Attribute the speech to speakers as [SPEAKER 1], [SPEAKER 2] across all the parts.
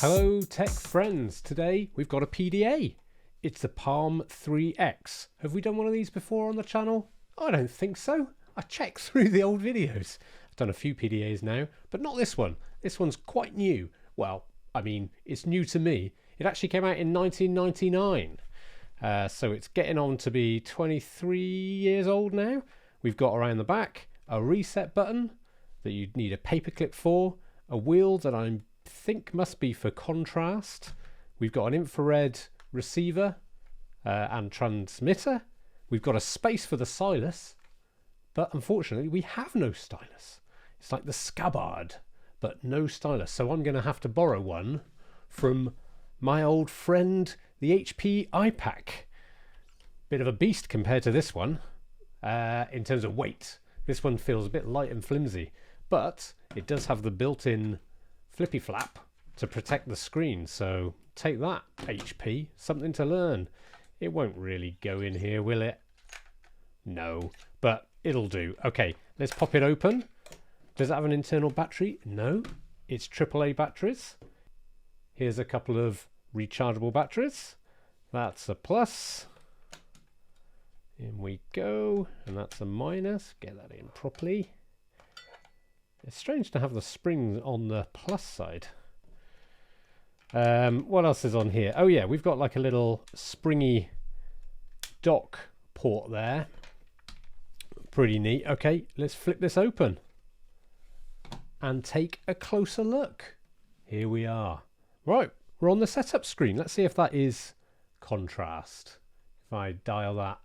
[SPEAKER 1] Hello tech friends, today we've got a PDA. It's the Palm 3X. Have we done one of these before on the channel? I don't think so. I checked through the old videos. I've done a few PDAs now, but not this one. This one's quite new. Well, I mean, it's new to me. It actually came out in 1999. So it's getting on to be 23 years old now. We've got around the back a reset button that you'd need a paperclip for, a wheel that I think must be for contrast. We've got an infrared receiver and transmitter. We've got a space for the stylus, but unfortunately we have no stylus. It's like the scabbard, but no stylus. So I'm going to have to borrow one from my old friend, the HP iPac. Bit of a beast compared to this one in terms of weight. This one feels a bit light and flimsy, but it does have the built-in flippy flap to protect the screen. So take that, HP. Something to learn. It won't really go in here, will it? No, but it'll do. Okay, let's pop it open. Does it have an internal battery? No, it's AAA batteries. Here's a couple of rechargeable batteries. That's a plus. In we go, and that's a minus. Get that in properly. It's strange to have the springs on the plus side. What else is on here? Oh yeah, we've got like a little springy dock port there. Pretty neat. Okay, let's flip this open and take a closer look. Here we are. Right, we're on the setup screen. Let's see if that is contrast. If I dial that.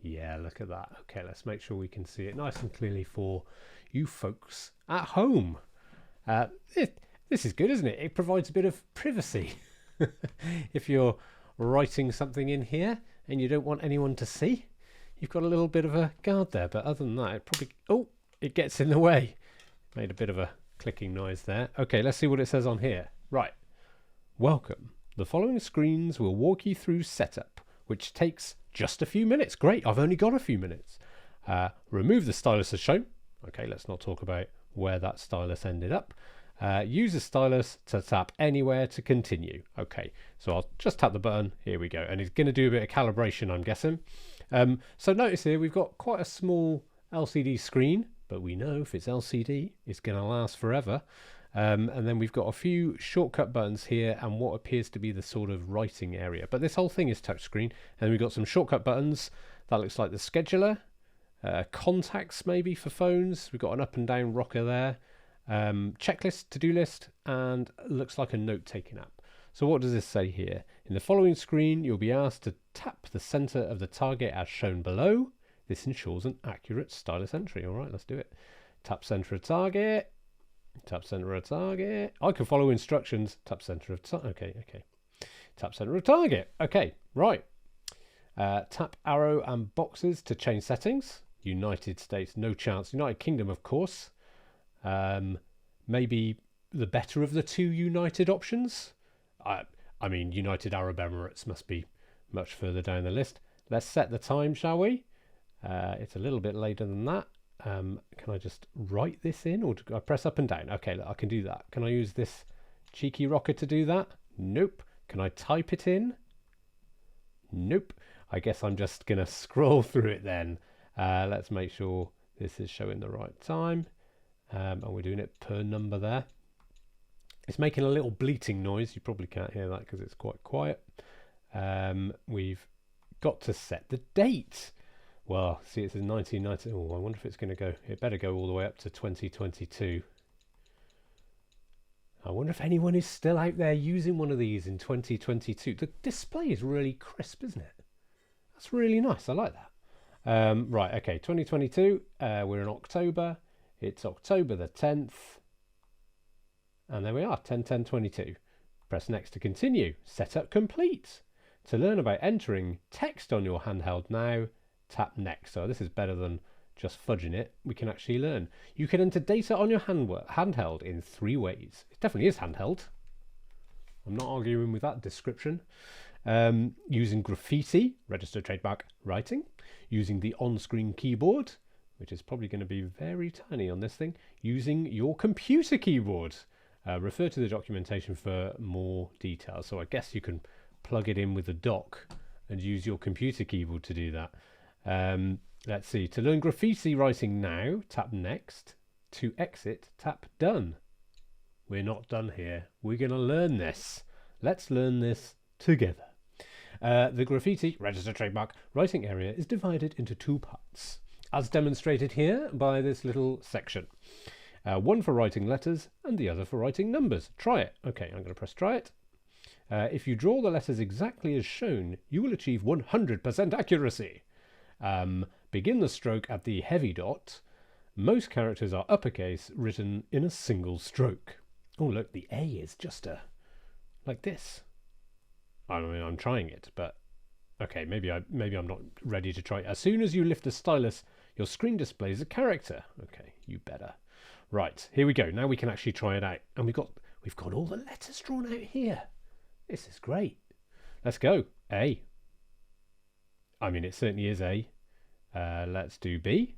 [SPEAKER 1] Yeah, look at that. Okay, let's make sure we can see it nice and clearly for you folks at home. This is good, isn't it? It provides a bit of privacy. If you're writing something in here and you don't want anyone to see, you've got a little bit of a guard there. But other than that, it probably... Oh, it gets in the way. Made a bit of a clicking noise there. Okay, let's see what it says on here. Right. Welcome. The following screens will walk you through setup, which takes just a few minutes. Great, I've only got a few minutes. Remove the stylus as shown. Okay, let's not talk about where that stylus ended up. Use the stylus to tap anywhere to continue. Okay, so I'll just tap the button. Here we go. And it's going to do a bit of calibration, I'm guessing. So notice here we've got quite a small LCD screen, but we know if it's LCD, it's going to last forever. And then we've got a few shortcut buttons here and what appears to be the sort of writing area. But this whole thing is touchscreen. And we've got some shortcut buttons. That looks like the scheduler. Contacts maybe for phones. We've got an up and down rocker there. Checklist, to-do list, and looks like a note-taking app. So what does this say here? In the following screen, you'll be asked to tap the center of the target as shown below. This ensures an accurate stylus entry. All right, let's do it. Tap center of target. Tap center of target. I can follow instructions. Tap center of target. Okay. Tap center of target. Okay, right. Tap arrow and boxes to change settings. United States, no chance. United Kingdom, of course. Maybe the better of the two United options. I mean, United Arab Emirates must be much further down the list. Let's set the time, shall we? It's a little bit later than that. Can I just write this in, or do I press up and down? Okay, look, I can do that. Can I use this cheeky rocker to do that? Nope. Can I type it in? Nope. I guess I'm just going to scroll through it then. Let's make sure this is showing the right time. And we're doing it per number there. It's making a little bleating noise. You probably can't hear that because it's quite quiet. We've got to set the date. Well, see, it says 1990. Oh, I wonder if it's going to go. It better go all the way up to 2022. I wonder if anyone is still out there using one of these in 2022. The display is really crisp, isn't it? That's really nice. I like that. Right, okay, 2022. We're in October. It's October the 10th. And there we are, 10/10/22. Press next to continue. Setup complete. To learn about entering text on your handheld now, tap next. So this is better than just fudging it. We can actually learn. You can enter data on your handheld in 3 ways. It definitely is handheld. I'm not arguing with that description. Using graffiti, registered trademark writing. Using the on-screen keyboard, which is probably going to be very tiny on this thing. Using your computer keyboard. Refer to the documentation for more details. So I guess you can plug it in with the dock and use your computer keyboard to do that. Let's see. To learn graffiti writing now, tap next. To exit, tap done. We're not done here. We're going to learn this. Let's learn this together. The graffiti registered trademark writing area is divided into two parts, as demonstrated here by this little section. One for writing letters and the other for writing numbers. Try it. Okay, I'm going to press try it. If you draw the letters exactly as shown, you will achieve 100% accuracy. Begin the stroke at the heavy dot. Most characters are uppercase, written in a single stroke. Oh, look, the A is just like this. I mean, I'm trying it, but okay, maybe I'm not ready to try it. As soon as you lift the stylus, your screen displays a character. Okay, you better. Right, here we go. Now we can actually try it out, and we've got all the letters drawn out here. This is great. Let's go. A. I mean, it certainly is A. Let's do B.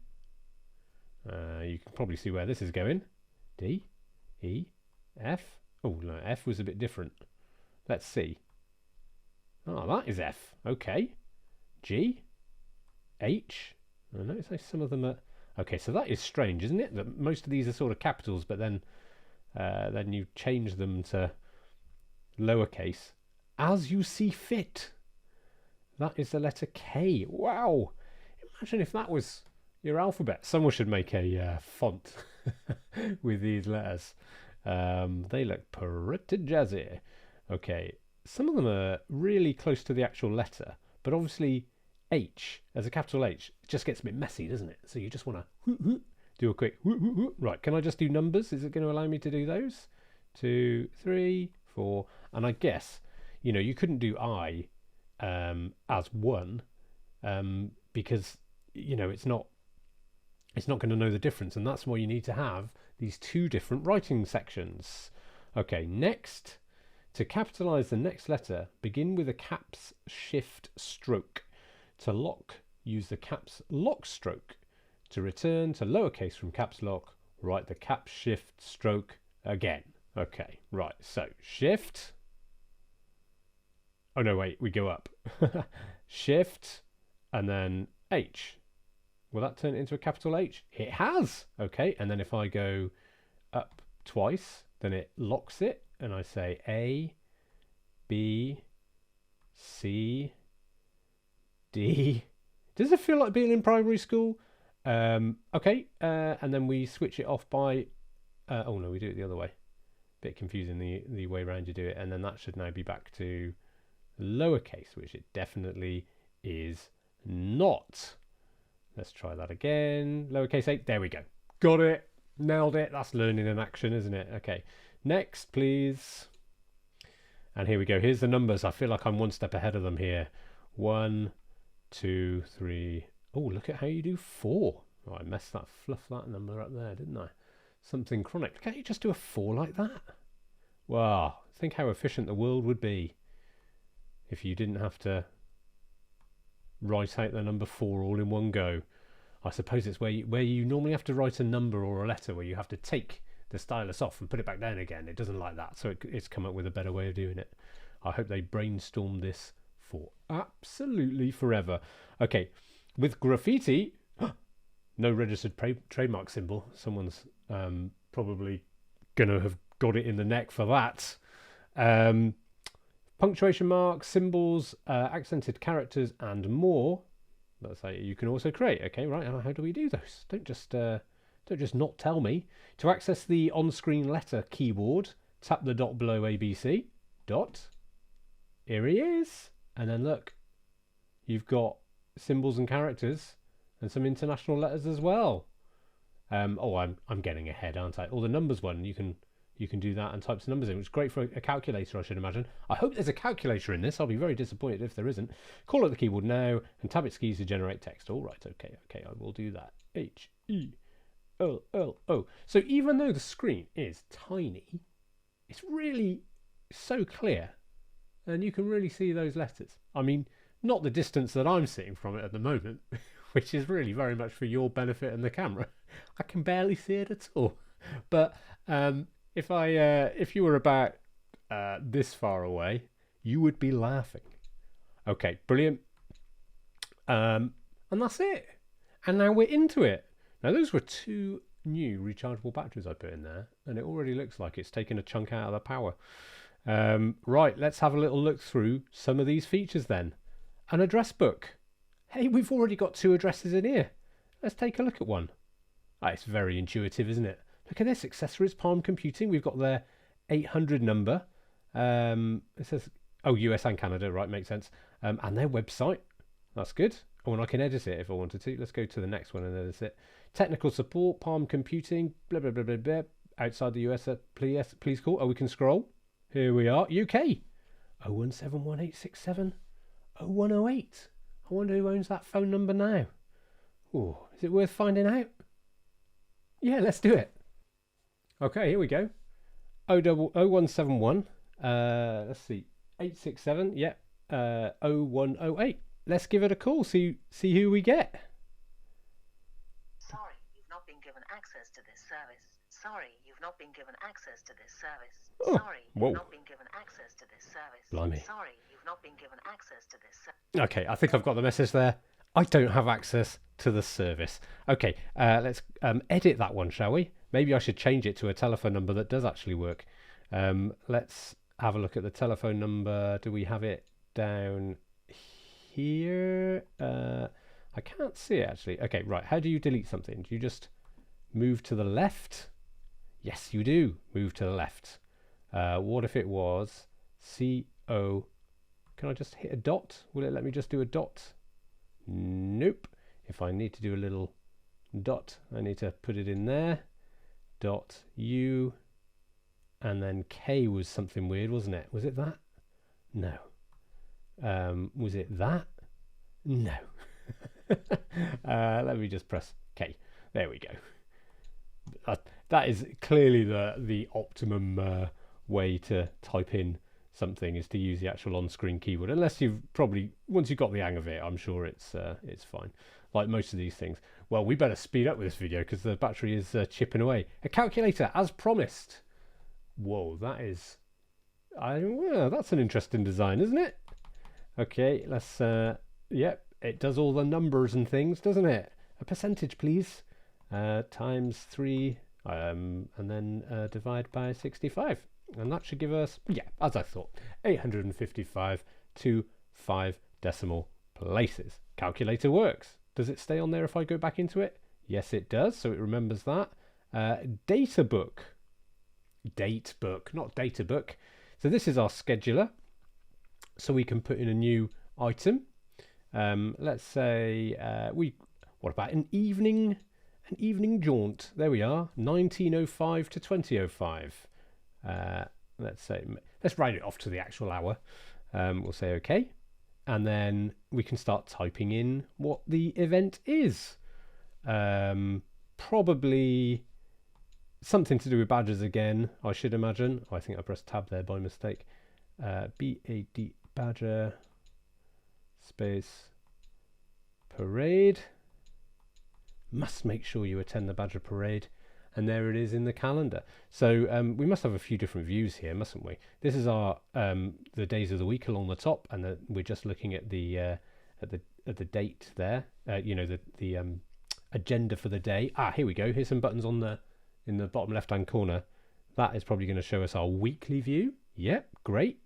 [SPEAKER 1] You can probably see where this is going. D, E, F. Oh, no, F was a bit different. Let's see. Oh, that is F. Okay. G, H. I notice how some of them are... Okay, so that is strange, isn't it? That most of these are sort of capitals, but then you change them to lowercase as you see fit. That is the letter K. Wow. Imagine if that was your alphabet. Someone should make a font with these letters. They look pretty jazzy. Okay, some of them are really close to the actual letter, but obviously H, as a capital H, just gets a bit messy, doesn't it? So you just want to do a quick... Right, can I just do numbers? Is it going to allow me to do those? 2, 3, 4... And I guess, you know, you couldn't do I as one because, you know, it's not going to know the difference, and that's why you need to have these two different writing sections. Okay, next, to capitalize the next letter, begin with a caps shift stroke. To lock, use the caps lock stroke. To return to lowercase from caps lock, write the caps shift stroke again. Okay, right, so shift. Oh no, wait, we go up. Shift and then H. Will that turn it into a capital H? It has. Okay, and then if I go up twice, then it locks it, and I say A, B, C, D. Does it feel like being in primary school? Okay, and then we switch it off by... oh no, we do it the other way. Bit confusing the way around you do it, and then that should now be back to lowercase, which it definitely is not. Let's try that again. Lowercase 8. There we go. Got it. Nailed it. That's learning in action, isn't it? Okay. Next, please. And here we go. Here's the numbers. I feel like I'm one step ahead of them here. 1, 2, 3. Oh, look at how you do 4. Oh, I messed that, fluff that number up there, didn't I? Something chronic. Can't you just do a 4 like that? Wow. Think how efficient the world would be if you didn't have to write out the number 4 all in one go. I suppose it's where you normally have to write a number or a letter where you have to take the stylus off and put it back down again. It doesn't like that, so it's come up with a better way of doing it. I hope they brainstormed this for absolutely forever. Okay, with graffiti, no registered trademark symbol. Someone's probably gonna have got it in the neck for that. Punctuation marks, symbols, accented characters, and more. That's how you can also create. Okay, right. How do we do those? Don't just not tell me. To access the on-screen letter keyboard, tap the dot below ABC. Dot. Here he is. And then look, you've got symbols and characters, and some international letters as well. Oh, I'm getting ahead, aren't I? Or the numbers one, you can do that and type some numbers in, which is great for a calculator, I should imagine. I hope there's a calculator in this. I'll be very disappointed if there isn't. Call out the keyboard now and tab its keys to generate text. All right, okay, I will do that. H-E-L-L-O. So even though the screen is tiny, it's really so clear, and you can really see those letters. I mean, not the distance that I'm seeing from it at the moment, which is really very much for your benefit and the camera. I can barely see it at all. But If you were about this far away, you would be laughing. Okay, brilliant. And that's it. And now we're into it. Now those were 2 new rechargeable batteries I put in there, and it already looks like it's taken a chunk out of the power. Right, let's have a little look through some of these features then. An address book. Hey, we've already got 2 addresses in here. Let's take a look at one. It's very intuitive, isn't it? Look at this, accessories, Palm Computing. We've got their 800 number. It says, oh, US and Canada, right, makes sense. And their website. That's good. Oh, and I can edit it if I wanted to. Let's go to the next one and edit it. Technical support, Palm Computing, blah, blah, blah, blah, blah. Outside the US, please call. Oh, we can scroll. Here we are, UK. 0171867 0108. I wonder who owns that phone number now. Oh, is it worth finding out? Yeah, let's do it. Okay, here we go. 0171. Let's see. 867. Yep. 0108. Let's give it a call. See who we get.
[SPEAKER 2] Sorry, you've not been given access to this service. Sorry, you've not been given access to this service.
[SPEAKER 1] Oh,
[SPEAKER 2] sorry, you've not been given access to this service.
[SPEAKER 1] Blimey.
[SPEAKER 2] Sorry, you've not been given access to this service.
[SPEAKER 1] Okay, I think I've got the message there. I don't have access to the service. Okay, let's edit that one, shall we? Maybe I should change it to a telephone number that does actually work. Let's have a look at the telephone number. Do we have it down here? I can't see it actually. Okay, right. How do you delete something? Do you just move to the left? Yes, you do. Move to the left. What if it was CO? Can I just hit a dot? Will it let me just do a dot? Nope. If I need to do a little dot, I need to put it in there. Dot U, and then K was something weird, wasn't it? Was it that? No. Was it that? No. Let me just press K. There we go. That is clearly the optimum way to type in something, is to use the actual on-screen keyboard. Unless once you've got the hang of it, I'm sure it's fine. Like most of these things. Well, we better speed up with this video because the battery is chipping away. A calculator, as promised. Whoa, that's an interesting design, isn't it? Okay, let's. Yep, it does all the numbers and things, doesn't it? A percentage, please. Times 3, and then divide by 65. And that should give us, yeah, as I thought, 855 to 5 decimal places. Calculator works. Does it stay on there if I go back into it? Yes, it does. So it remembers that. Data book. Date book, not data book. So this is our scheduler. So we can put in a new item. Let's say what about an evening jaunt? There we are, 19:05 to 20:05. Let's write it off to the actual hour. We'll say okay, and then we can start typing in what the event is. Probably something to do with badges again, I should imagine. I think I pressed tab there by mistake. BAD badger space parade. Must make sure you attend the badger parade. And there it is in the calendar. So we must have a few different views here, mustn't we? This is our the days of the week along the top, and we're just looking at the date there. The agenda for the day. Here we go. Here's some buttons in the bottom left-hand corner. That is probably going to show us our weekly view. Yep, great.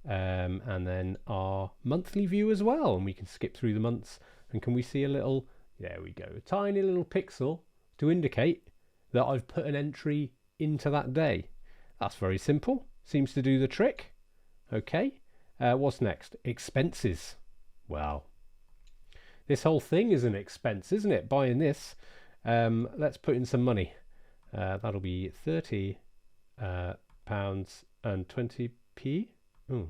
[SPEAKER 1] And then our monthly view as well. And we can skip through the months. And can we see a little? There we go. A tiny little pixel to indicate that I've put an entry into that day. That's very simple. Seems to do the trick. Okay. What's next? Expenses. Well, this whole thing is an expense, isn't it? Buying this. Let's put in some money. That'll be £30 and 20p. I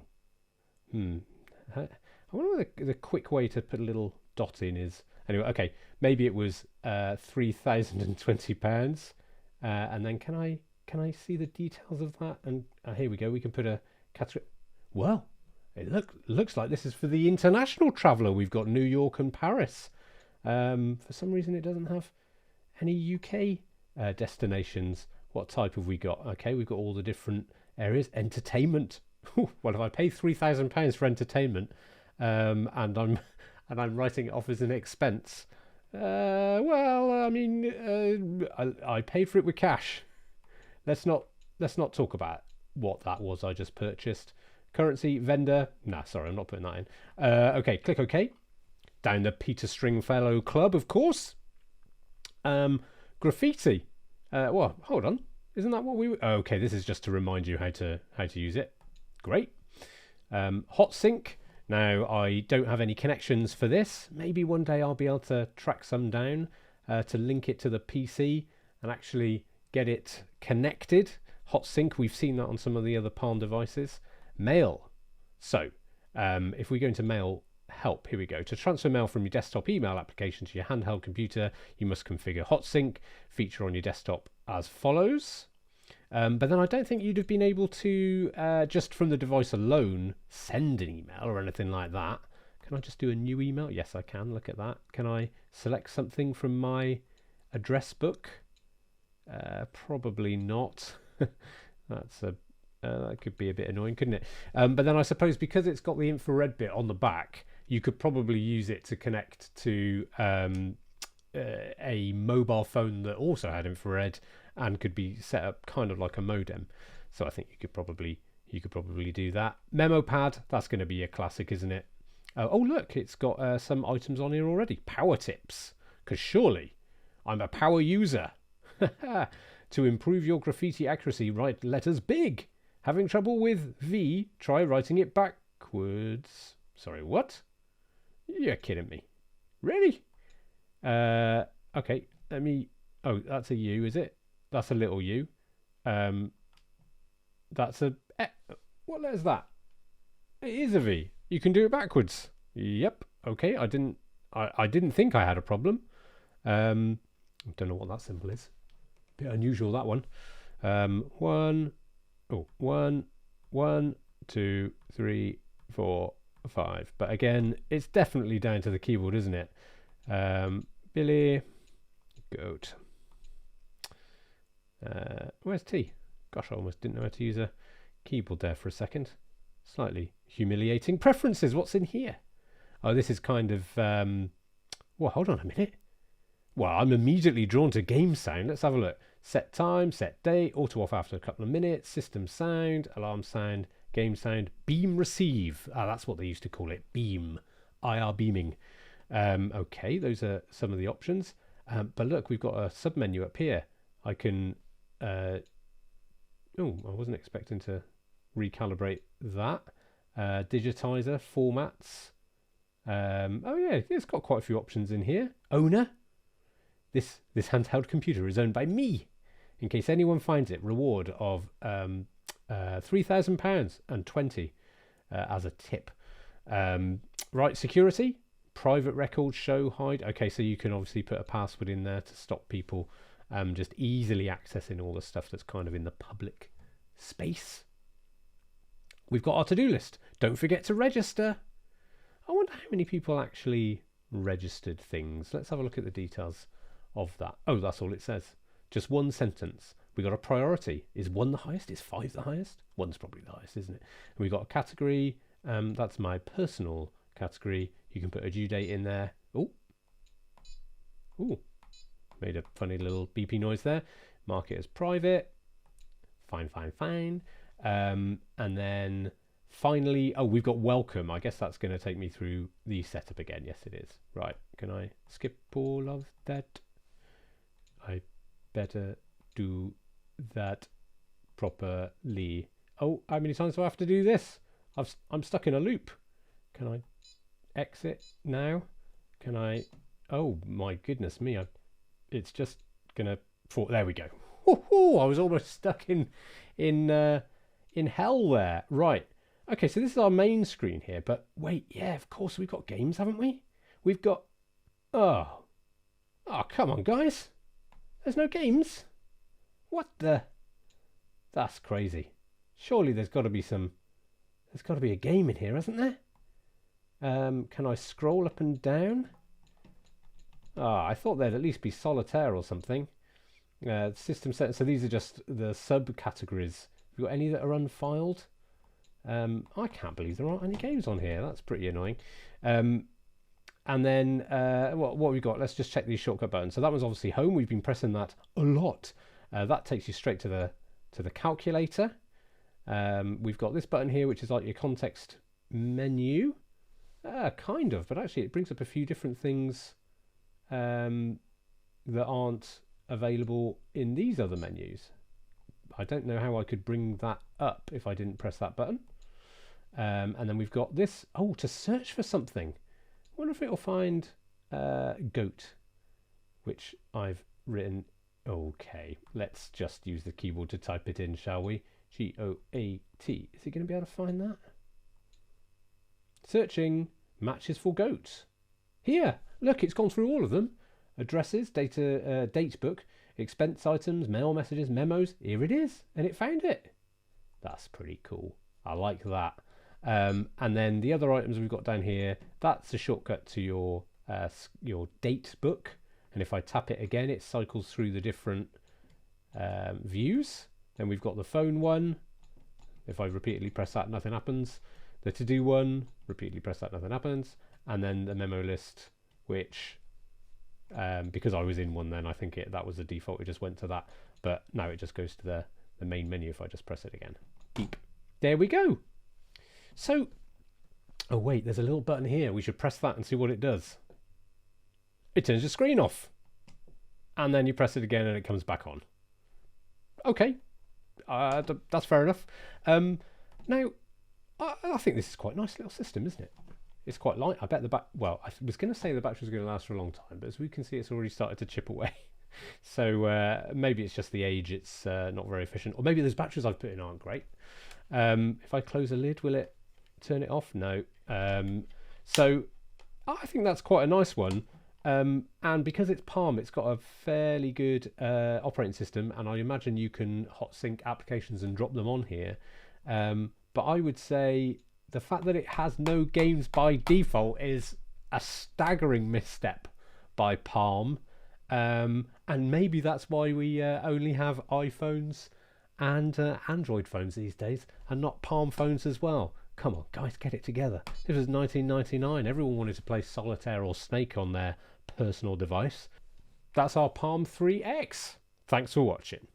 [SPEAKER 1] wonder what the quick way to put a little dot in is. Anyway, okay, maybe it was £3,020, and then can I see the details of that? And here we go. We can put a category. Well, it looks like this is for the international traveller. We've got New York and Paris. For some reason, it doesn't have any UK destinations. What type have we got? Okay, we've got all the different areas. Entertainment. Well, if I pay £3,000 for entertainment, and I'm writing it off as an expense, well, I mean, I paid for it with cash. Let's not talk about what that was I just purchased. Currency, vendor. Nah, sorry, I'm not putting that in. Okay, click OK. Down the Peter Stringfellow Club, of course. Graffiti. Well, hold on. Isn't that what we were? Okay, this is just to remind you how to use it. Great. Hot sync. Now, I don't have any connections for this. Maybe one day I'll be able to track some down to link it to the PC and actually get it connected. Hot sync, we've seen that on some of the other Palm devices. Mail. So, if we go into mail help, here we go. To transfer mail from your desktop email application to your handheld computer, you must configure hot sync feature on your desktop as follows. But then I don't think you'd have been able to, just from the device alone, send an email or anything like that. Can I just do a new email? Yes, I can. Look at that. Can I select something from my address book? Probably not. That could be a bit annoying, couldn't it? But then I suppose because it's got the infrared bit on the back, you could probably use it to connect to a mobile phone that also had infrared and could be set up kind of like a modem. So I think you could probably do that. Memo pad, that's going to be a classic, isn't it? Oh look, it's got some items on here already. Power tips, because surely I'm a power user. To improve your graffiti accuracy, write letters big. Having trouble with V? Try writing it backwards. Sorry, what? You're kidding me. Really? Okay, let me... Oh, that's a U, is it? That's a little U. That's a... What letter's that? It is a V. You can do it backwards. Yep. Okay, I didn't think I had a problem. I don't know what that symbol is. Bit unusual, that one. 1, 2, 3, 4, 5. But again, it's definitely down to the keyboard, isn't it? Billy Goat. Where's T? Gosh, I almost didn't know how to use a keyboard there for a second. Slightly humiliating. Preferences, what's in here? Oh, this is kind of... well, hold on a minute. Well, I'm immediately drawn to game sound. Let's have a look. Set time, set date, auto off after a couple of minutes, system sound, alarm sound, game sound, beam receive. Ah, that's what they used to call it. Beam. IR beaming. Okay, those are some of the options. But look, we've got a submenu up here. I can... oh, I wasn't expecting to recalibrate that. Digitizer, formats. Oh yeah, it's got quite a few options in here. Owner. This handheld computer is owned by me. In case anyone finds it, reward of £3,000 and 20 as a tip. Right, security, private records, show, hide. Okay, so you can obviously put a password in there to stop people just easily accessing all the stuff that's kind of in the public space. We've got our to-do list. Don't forget to register. I wonder how many people actually registered things. Let's have a look at the details of that. Oh, that's all it says. Just one sentence. We got a priority. Is 1 the highest? Is 5 the highest? 1's probably the highest, isn't it? And we got a category. That's my personal category. You can put a due date in there. Oh, made a funny little beepy noise there. Mark it as private. Fine. And then finally, oh, we've got welcome. I guess that's going to take me through the setup again. Yes, it is. Right. Can I skip all of that? I better do that properly. Oh, how many times do I have to do this? I'm stuck in a loop. Can I exit now? Can I... Oh, my goodness me. It's just going to... There we go. I was almost stuck in hell there. Right. Okay, so this is our main screen here. But wait, yeah, of course we've got games, haven't we? We've got... Oh, come on, guys. There's no games. What the... That's crazy. Surely there's got to be a game in here, hasn't there? Can I scroll up and down? I thought there'd at least be solitaire or something. System settings. So these are just the subcategories. Have you got any that are unfiled? I can't believe there aren't any games on here. That's pretty annoying. And then what have we got? Let's just check these shortcut buttons. So that one's obviously home. We've been pressing that a lot. That takes you straight to the calculator. We've got this button here, which is like your context menu. Kind of, but actually it brings up a few different things that aren't available in these other menus. I don't know how I could bring that up if I didn't press that button. And then we've got this, to search for something. I wonder if it'll find goat, which I've written. Okay, let's just use the keyboard to type it in, shall we? G-O-A-T. Is it going to be able to find that? Searching matches for goats. Here, look, it's gone through all of them. Addresses, data, date book, expense items, mail messages, memos. Here it is, and it found it. That's pretty cool. I like that. And then the other items we've got down here, that's a shortcut to your date book. And if I tap it again, it cycles through the different views. Then we've got the phone one. If I repeatedly press that, nothing happens. The to-do one, repeatedly press that, nothing happens. And then the memo list, which, because I was in one then, I think that was the default. It just went to that. But now it just goes to the main menu if I just press it again. Beep. There we go. So, oh wait, there's a little button here. We should press that and see what it does. It turns your screen off. And then you press it again and it comes back on. Okay, that's fair enough. Now, I think this is quite a nice little system, isn't it? It's quite light. I bet well, I was going to say the battery's going to last for a long time, but as we can see, it's already started to chip away. So maybe it's just the age. It's not very efficient. Or maybe those batteries I've put in aren't great. If I close a lid, will it turn it off? No. So I think that's quite a nice one. And because it's Palm, it's got a fairly good operating system, and I imagine you can hot sync applications and drop them on here. But I would say the fact that it has no games by default is a staggering misstep by Palm. And maybe that's why we only have iPhones and Android phones these days, and not Palm phones as well. Come on, guys, get it together. This was 1999. Everyone wanted to play Solitaire or Snake on their personal device. That's our Palm 3X. Thanks for watching.